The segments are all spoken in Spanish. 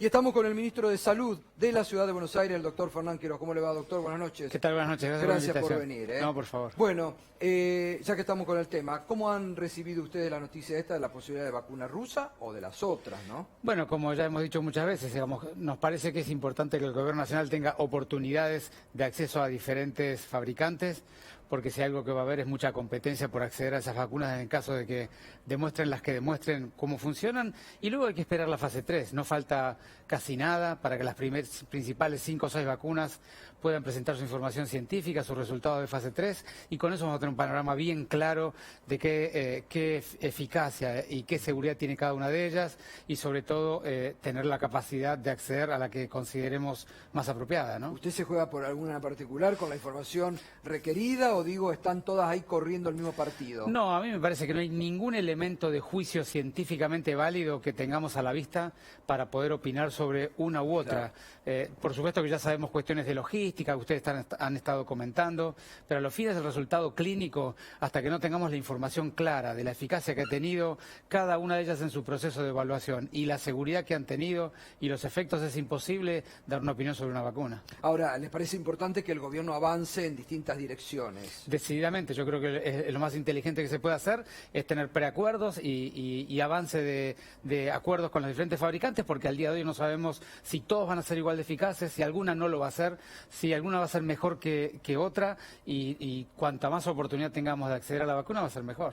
Y estamos con el ministro de Salud de la Ciudad de Buenos Aires, el doctor Fernán Quiroz. ¿Cómo le va, doctor? Buenas noches. ¿Qué tal? Buenas noches. Gracias por venir. No, por favor. Bueno, ya que estamos con el tema, ¿cómo han recibido ustedes la noticia esta de la posibilidad de vacuna rusa o de las otras, no? Bueno, como ya hemos dicho muchas veces, digamos, nos parece que es importante que el Gobierno Nacional tenga oportunidades de acceso a diferentes fabricantes, porque si algo que va a haber es mucha competencia por acceder a esas vacunas en caso de que demuestren cómo funcionan, y luego hay que esperar la fase 3. No falta casi nada para que las principales 5 o 6 vacunas puedan presentar su información científica, sus resultados de fase 3, y con eso vamos a tener un panorama bien claro de qué eficacia y qué seguridad tiene cada una de ellas, y sobre todo tener la capacidad de acceder a la que consideremos más apropiada, ¿no? ¿Usted se juega por alguna en particular con la información requerida o digo, están todas ahí corriendo el mismo partido? No, a mí me parece que no hay ningún elemento de juicio científicamente válido que tengamos a la vista para poder opinar sobre una u otra. Claro. Por supuesto que ya sabemos cuestiones de logística, que ustedes han estado comentando, pero a los fines del resultado clínico, hasta que no tengamos la información clara de la eficacia que ha tenido cada una de ellas en su proceso de evaluación y la seguridad que han tenido y los efectos, es imposible dar una opinión sobre una vacuna. Ahora, ¿les parece importante que el gobierno avance en distintas direcciones? Decididamente, yo creo que lo más inteligente que se puede hacer es tener preacuerdos y avance de acuerdos con los diferentes fabricantes, porque al día de hoy no sabemos si todos van a ser igual de eficaces, si alguna no lo va a ser, si alguna va a ser mejor que otra, y cuanta más oportunidad tengamos de acceder a la vacuna va a ser mejor.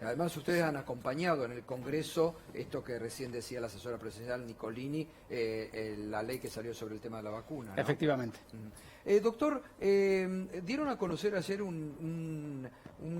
Además, ustedes han acompañado en el Congreso, esto que recién decía la asesora presidencial Nicolini, la ley que salió sobre el tema de la vacuna, ¿no? Efectivamente. Doctor, dieron a conocer ayer un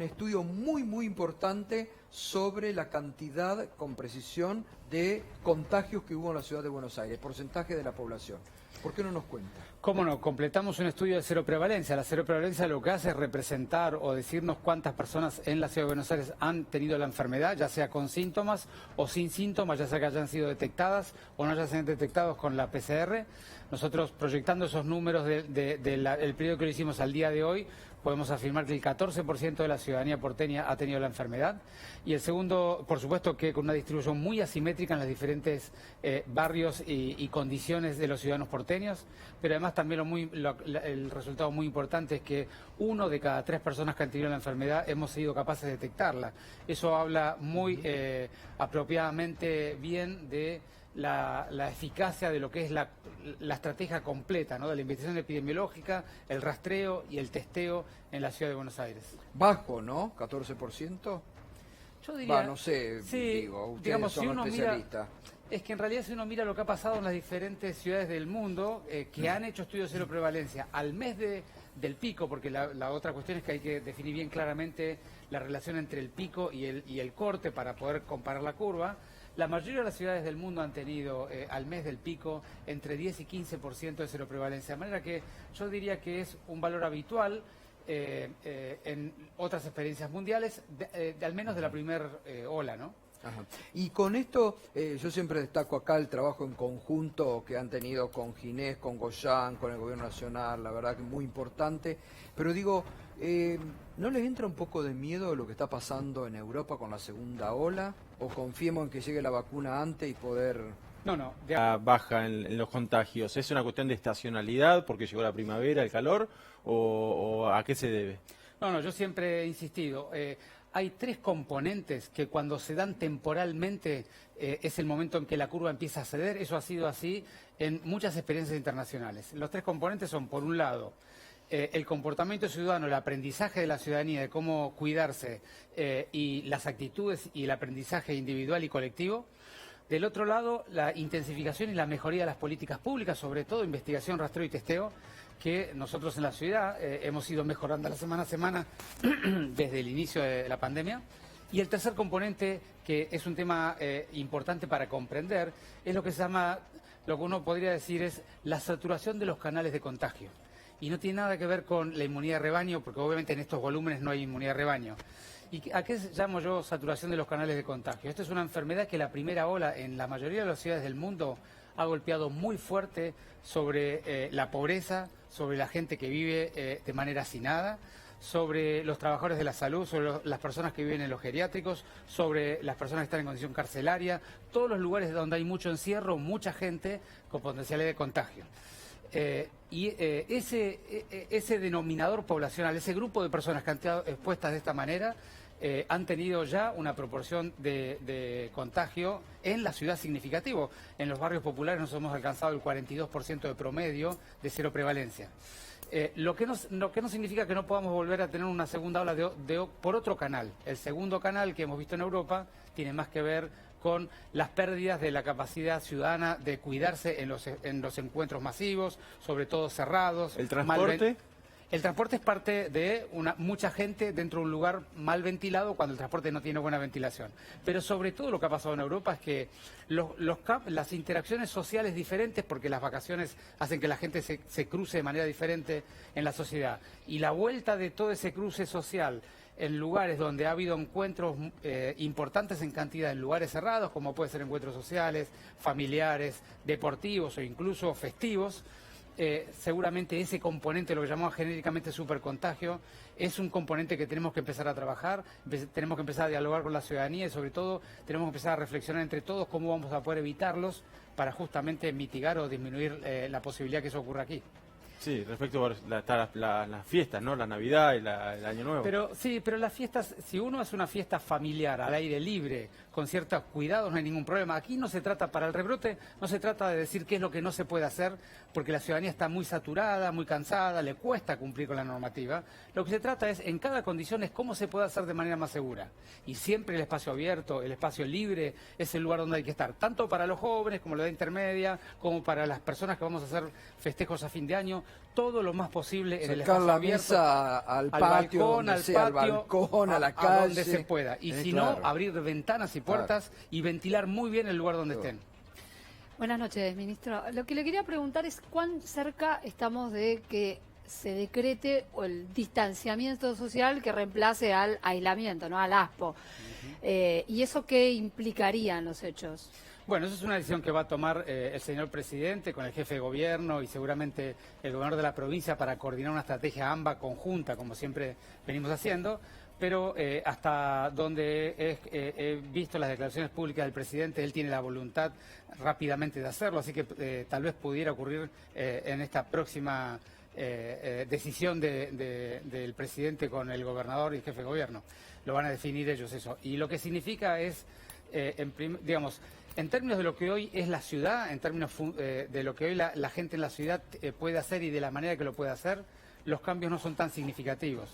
estudio muy importante sobre la cantidad, con precisión, de contagios que hubo en la ciudad de Buenos Aires, porcentaje de la población. ¿Por qué no nos cuenta? ¿Cómo no? Completamos un estudio de cero prevalencia. La cero prevalencia lo que hace es representar o decirnos cuántas personas en la ciudad de Buenos Aires han tenido la enfermedad, ya sea con síntomas o sin síntomas, ya sea que hayan sido detectadas o no hayan sido detectados con la PCR. Nosotros, proyectando esos números del periodo que lo hicimos al día de hoy, podemos afirmar que el 14% de la ciudadanía porteña ha tenido la enfermedad, y el segundo, por supuesto, que con una distribución muy asimétrica en los diferentes barrios y condiciones de los ciudadanos porteños, pero además también el resultado muy importante es que 1 de cada 3 personas que han tenido la enfermedad hemos sido capaces de detectarla. Eso habla muy apropiadamente bien de la eficacia de lo que es la estrategia completa, ¿no? De la investigación epidemiológica, el rastreo y el testeo en la ciudad de Buenos Aires. Bajo, ¿no? 14%. Yo diría, no sé, sí, digo, ustedes digamos, son si uno especialistas. Es que en realidad si uno mira lo que ha pasado en las diferentes ciudades del mundo que han hecho estudios de cero prevalencia al mes del pico, porque la otra cuestión es que hay que definir bien claramente la relación entre el pico y el corte para poder comparar la curva. La mayoría de las ciudades del mundo han tenido al mes del pico entre 10 y 15% de cero prevalencia, de manera que yo diría que es un valor habitual en otras experiencias mundiales, al menos de la primera ola, ¿no? Ajá. Y con esto, yo siempre destaco acá el trabajo en conjunto que han tenido con Ginés, con Goyán, con el Gobierno Nacional, la verdad que es muy importante, pero digo, ¿no les entra un poco de miedo lo que está pasando en Europa con la segunda ola? ¿O confiemos en que llegue la vacuna antes y poder...? No. Baja en los contagios. ¿Es una cuestión de estacionalidad porque llegó la primavera, el calor, o a qué se debe? No, yo siempre he insistido. Hay 3 componentes que cuando se dan temporalmente es el momento en que la curva empieza a ceder. Eso ha sido así en muchas experiencias internacionales. Los 3 componentes son, por un lado, el comportamiento ciudadano, el aprendizaje de la ciudadanía de cómo cuidarse y las actitudes y el aprendizaje individual y colectivo. Del otro lado, la intensificación y la mejoría de las políticas públicas, sobre todo investigación, rastreo y testeo, que nosotros en la ciudad hemos ido mejorando semana a semana desde el inicio de la pandemia. Y el tercer componente, que es un tema importante para comprender, es lo que se llama, lo que uno podría decir es la saturación de los canales de contagio. Y no tiene nada que ver con la inmunidad de rebaño, porque obviamente en estos volúmenes no hay inmunidad de rebaño. ¿Y a qué llamo yo saturación de los canales de contagio? Esta es una enfermedad que la primera ola en la mayoría de las ciudades del mundo ha golpeado muy fuerte sobre la pobreza, sobre la gente que vive de manera hacinada, sobre los trabajadores de la salud, sobre las personas que viven en los geriátricos, sobre las personas que están en condición carcelaria, todos los lugares donde hay mucho encierro, mucha gente con potencialidad de contagio. Ese denominador poblacional, ese grupo de personas que han estado expuestas de esta manera, han tenido ya una proporción de contagio en la ciudad significativo. En los barrios populares nos hemos alcanzado el 42% de promedio de cero prevalencia. Lo que no significa que no podamos volver a tener una segunda ola por otro canal. El segundo canal que hemos visto en Europa tiene más que ver con las pérdidas de la capacidad ciudadana de cuidarse en los encuentros masivos, sobre todo cerrados. ¿El transporte? El transporte es parte de mucha gente dentro de un lugar mal ventilado cuando el transporte no tiene buena ventilación. Pero sobre todo lo que ha pasado en Europa es que las interacciones sociales diferentes, porque las vacaciones hacen que la gente se cruce de manera diferente en la sociedad. Y la vuelta de todo ese cruce social en lugares donde ha habido encuentros importantes en cantidad, en lugares cerrados, como pueden ser encuentros sociales, familiares, deportivos o incluso festivos, seguramente ese componente, lo que llamamos genéricamente supercontagio, es un componente que tenemos que empezar a trabajar, tenemos que empezar a dialogar con la ciudadanía y sobre todo tenemos que empezar a reflexionar entre todos cómo vamos a poder evitarlos para justamente mitigar o disminuir la posibilidad que eso ocurra aquí. Sí, respecto a las fiestas, ¿no? La Navidad y el Año Nuevo. Pero las fiestas, si uno hace una fiesta familiar, al aire libre, con ciertos cuidados, no hay ningún problema. Aquí no se trata, para el rebrote, no se trata de decir qué es lo que no se puede hacer, porque la ciudadanía está muy saturada, muy cansada, le cuesta cumplir con la normativa. Lo que se trata es, en cada condición, es cómo se puede hacer de manera más segura. Y siempre el espacio abierto, el espacio libre, es el lugar donde hay que estar, tanto para los jóvenes, como la edad intermedia, como para las personas que vamos a hacer festejos a fin de año, todo lo más posible en el espacio abierto, mesa al patio, al balcón, a la calle, a donde se pueda. Y si no, abrir ventanas y puertas y ventilar muy bien el lugar donde estén. Buenas noches, ministro. Lo que le quería preguntar es cuán cerca estamos de que se decrete el distanciamiento social que reemplace al aislamiento, ¿no? Al ASPO. ¿Y eso qué implicaría en los hechos? Bueno, eso es una decisión que va a tomar el señor presidente con el jefe de gobierno y seguramente el gobernador de la provincia para coordinar una estrategia AMBA conjunta, como siempre venimos haciendo. Pero hasta donde he visto las declaraciones públicas del presidente, él tiene la voluntad rápidamente de hacerlo, así que tal vez pudiera ocurrir en esta próxima decisión del presidente con el gobernador y el jefe de gobierno. Lo van a definir ellos eso. Y lo que significa es, digamos, en términos de lo que hoy es la ciudad, en términos de lo que hoy la gente en la ciudad puede hacer y de la manera que lo puede hacer, los cambios no son tan significativos.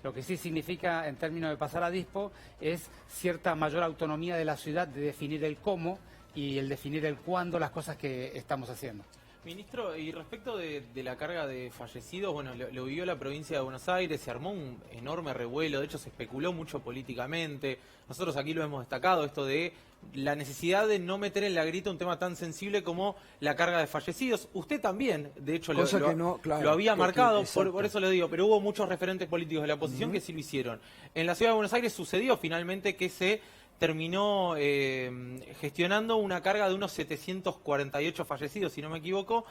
Lo que sí significa, en términos de pasar a DISPO, es cierta mayor autonomía de la ciudad de definir el cómo y el definir el cuándo las cosas que estamos haciendo. Ministro, y respecto de la carga de fallecidos, bueno, lo vivió la provincia de Buenos Aires, se armó un enorme revuelo, de hecho se especuló mucho políticamente, nosotros aquí lo hemos destacado, esto de la necesidad de no meter en la grita un tema tan sensible como la carga de fallecidos. Usted también, de hecho, lo había marcado, por eso lo digo, pero hubo muchos referentes políticos de la oposición que sí lo hicieron. En la ciudad de Buenos Aires sucedió finalmente que se terminó gestionando una carga de unos 748 fallecidos, si no me equivoco.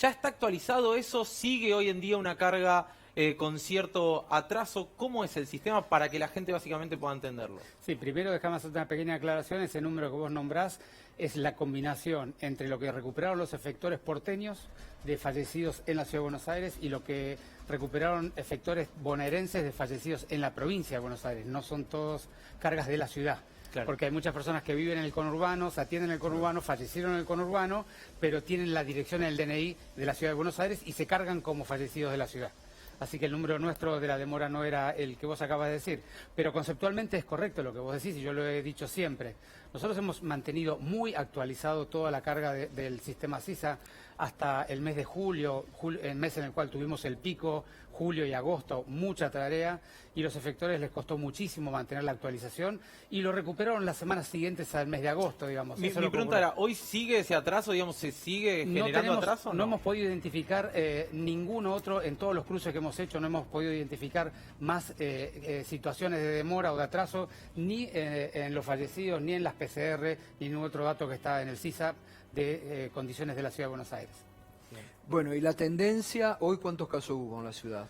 ¿Ya está actualizado eso? ¿Sigue hoy en día una carga con cierto atraso? ¿Cómo es el sistema para que la gente básicamente pueda entenderlo? Sí, primero déjame hacer una pequeña aclaración. Ese número que vos nombrás es la combinación entre lo que recuperaron los efectores porteños de fallecidos en la Ciudad de Buenos Aires y lo que recuperaron efectores bonaerenses de fallecidos en la provincia de Buenos Aires. No son todos cargas de la ciudad. Claro. Porque hay muchas personas que viven en el conurbano, se atienden en el conurbano, fallecieron en el conurbano, pero tienen la dirección en el DNI de la Ciudad de Buenos Aires y se cargan como fallecidos de la ciudad. Así que el número nuestro de la demora no era el que vos acabas de decir. Pero conceptualmente es correcto lo que vos decís y yo lo he dicho siempre. Nosotros hemos mantenido muy actualizado toda la carga del sistema SISA hasta el mes de julio, el mes en el cual tuvimos el pico, julio y agosto, mucha tarea, y los efectores les costó muchísimo mantener la actualización y lo recuperaron las semanas siguientes al mes de agosto, digamos. Mi pregunta era, ¿hoy sigue ese atraso, digamos, se sigue generando atraso? No hemos podido identificar ningún otro, en todos los cruces que hemos hecho, no hemos podido identificar más situaciones de demora o de atraso, ni en los fallecidos, ni en las PCR, ni ningún otro dato que está en el CISA de condiciones de la Ciudad de Buenos Aires. Bueno, y la tendencia, hoy ¿cuántos casos hubo en la ciudad?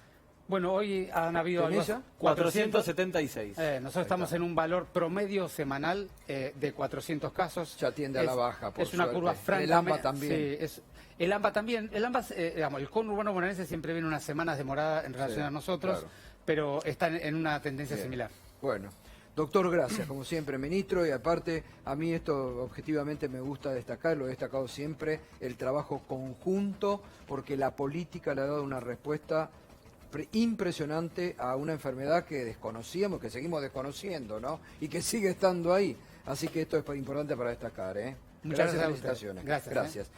Bueno, hoy han habido ¿Tenés algo, ya? 476. nosotros estamos en un valor promedio semanal de 400 casos. Ya tiende a la baja, por Es una suerte. curva El francamente... AMBA también. Sí, el AMBA también. El AMBA, digamos, el conurbano bonaerense siempre viene unas semanas demorada en relación Sí, a nosotros, claro. pero está en una tendencia Bien. similar. Bueno, doctor, gracias, como siempre, ministro, y aparte, a mí esto objetivamente me gusta destacar, lo he destacado siempre, el trabajo conjunto, porque la política le ha dado una respuesta impresionante a una enfermedad que desconocíamos, que seguimos desconociendo, ¿no? Y que sigue estando ahí. Así que esto es importante para destacar, ¿eh? Muchas gracias a usted. felicitaciones. Gracias, Gracias.